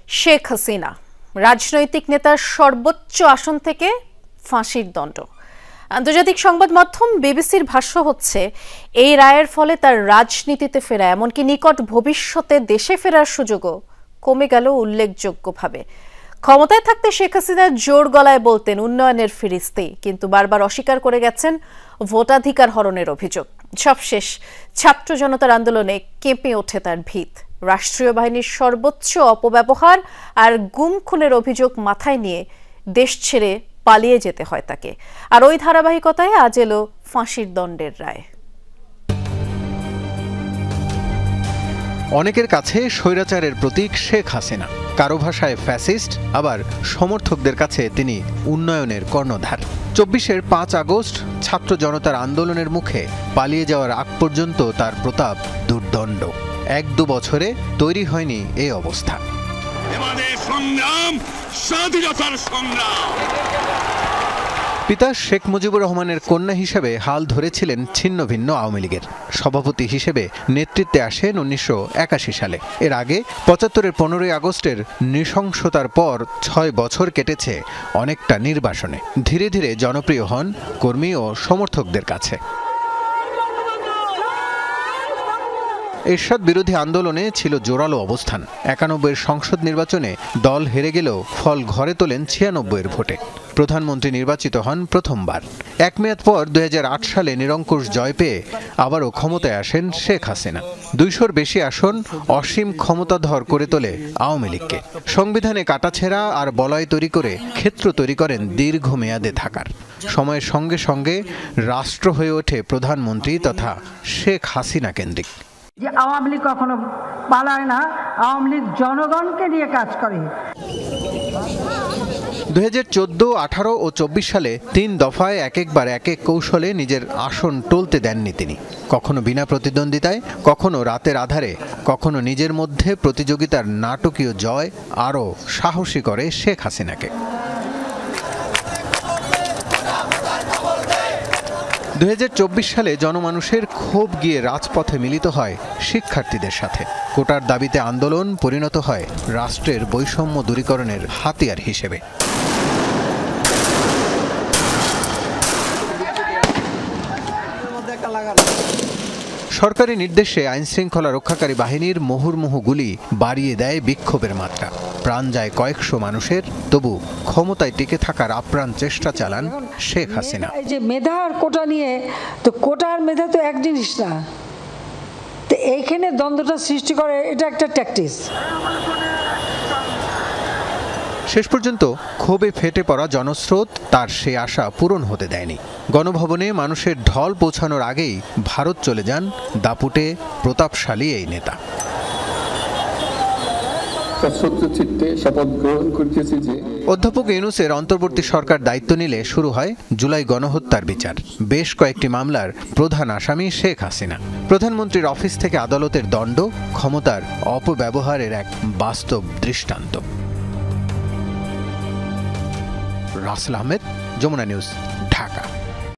শেখ হাসিনা রাজনৈতিক নেতার সর্বোচ্চ আসন থেকে ফাঁসির দণ্ড। আন্তর্জাতিক সংবাদ মাধ্যম বিবিসির ভাষ্য হচ্ছে, এই রায়ের ফলে তার রাজনীতিতে ফেরা এমনকি নিকট ভবিষ্যতে দেশে ফেরার সুযোগও কমে গেল উল্লেখযোগ্যভাবে। ক্ষমতায় থাকতে শেখ হাসিনা জোর গলায় বলতেন উন্নয়নের ফিরিস্তি, কিন্তু বারবার অস্বীকার করে গেছেন ভোটাধিকার হরণের অভিযোগ। সবশেষ ছাত্র জনতার আন্দোলনে কেঁপে ওঠে তার ভিত। রাষ্ট্রীয় বাহিনীর সর্বোচ্চ অপব্যবহার আর গুম খুনের অভিযোগ মাথায় নিয়ে দেশ ছেড়ে পালিয়ে যেতে হয় তাকে। আর ওই ধারাবাহিকতায় আজ এলো ফাঁসির দণ্ডের রায়। অনেকের কাছে স্বৈরাচারের প্রতীক শেখ হাসিনা, কারো ভাষায় ফ্যাসিস্ট, আবার সমর্থকদের কাছে তিনি উন্নয়নের কর্ণধার। ২৪-এর ৫ আগস্ট ছাত্র জনতার আন্দোলনের মুখে পালিয়ে যাওয়ার আগ পর্যন্ত তার প্রতাপ দুর্দণ্ড। ১-২ বছরে তৈরি হয়নি এই অবস্থা। পিতা শেখ মুজিবুর রহমানের কন্যা হিসেবে হাল ধরেছিলেন ছিন্ন ভিন্ন আওয়ামী লীগের। সভাপতি হিসেবে নেতৃত্বে আসেন ১৯৮১ সালে। এর আগে ৭৫-এর ১৫ই আগস্টের নৃশংসতার পর ৬ বছর কেটেছে অনেকটা নির্বাসনে। ধীরে ধীরে জনপ্রিয় হন কর্মী ও সমর্থকদের কাছে। এরশাদ বিরোধী আন্দোলনে ছিল জোরালো অবস্থান। ৯১-এর সংসদ নির্বাচনে দল হেরে গেলেও ফল ঘরে তোলেন ৯৬-এর ভোটে। প্রধানমন্ত্রী নির্বাচিত হন প্রথমবার। এক মেয়াদ পর ২০০৮ সালে নিরঙ্কুশ জয় পেয়ে আবারও ক্ষমতায় আসেন শেখ হাসিনা। ২০০-র বেশি আসন অসীম ক্ষমতাধর করে তোলে আওয়ামী লীগকে। সংবিধানে কাটাছেঁড়া আর বলয় তৈরি করে ক্ষেত্র তৈরি করেন দীর্ঘমেয়াদে থাকার। সময়ের সঙ্গে সঙ্গে রাষ্ট্র হয়ে ওঠে প্রধানমন্ত্রী তথা শেখ হাসিনা কেন্দ্রিক। যে আওয়ামী লীগ কখনো পালায় না, আওয়ামী লীগ জনগণকে নিয়ে কাজ করে। ২০১৪, ১৮ ও ২৪ সালে ৩ দফায় একবার এক কৌশলে নিজের আসন টলতে দেননি তিনি। কখনো বিনা প্রতিদ্বন্দ্বিতায়, কখনো রাতের আধারে, কখনো নিজের মধ্যে প্রতিযোগিতার নাটকীয় জয় আরও সাহসী করে শেখ হাসিনাকে। ২০২৪ সালে জনমানুষের ক্ষোভ গিয়ে রাজপথে মিলিত হয় শিক্ষার্থীদের সাথে। কোটার দাবিতে আন্দোলন পরিণত হয় রাষ্ট্রের বৈষম্য দূরীকরণের হাতিয়ার হিসেবে। সরকারি নির্দেশে আইনশৃঙ্খলা রক্ষাকারী বাহিনীর মুহুর্মুহু গুলি বাড়িয়ে দেয় বিক্ষোভের মাত্রা। প্রাণ যায় কয়েকশো মানুষের, তবু ক্ষমতায় টিকে থাকার আপ্রাণ চেষ্টা চালান শেখ হাসিনা। এই যে মেধা আর কোটা নিয়ে, তো কোটার মেধা তো এক জিনিস না, তো এইখানে দ্বন্দ্বটা সৃষ্টি করে, এটা একটা ট্যাকটিক্স। শেষ পর্যন্ত ক্ষোভে ফেটে পড়া জনস্রোত তার সে আশা পূরণ হতে দেয়নি। গণভবনে মানুষের ঢল পৌঁছানোর আগেই ভারত চলে যান দাপুটে প্রতাপশালী এই নেতা। অধ্যাপক ইউনূসের অন্তর্বর্তী সরকার দায়িত্ব নিলে শুরু হয় জুলাই গণহত্যার বিচার। বেশ কয়েকটি মামলার প্রধান আসামি শেখ হাসিনা। প্রধানমন্ত্রীর অফিস থেকে আদালতের দণ্ড ক্ষমতার অপব্যবহারের এক বাস্তব দৃষ্টান্ত। রাসেল আহমেদ, যমুনা নিউজ, ঢাকা।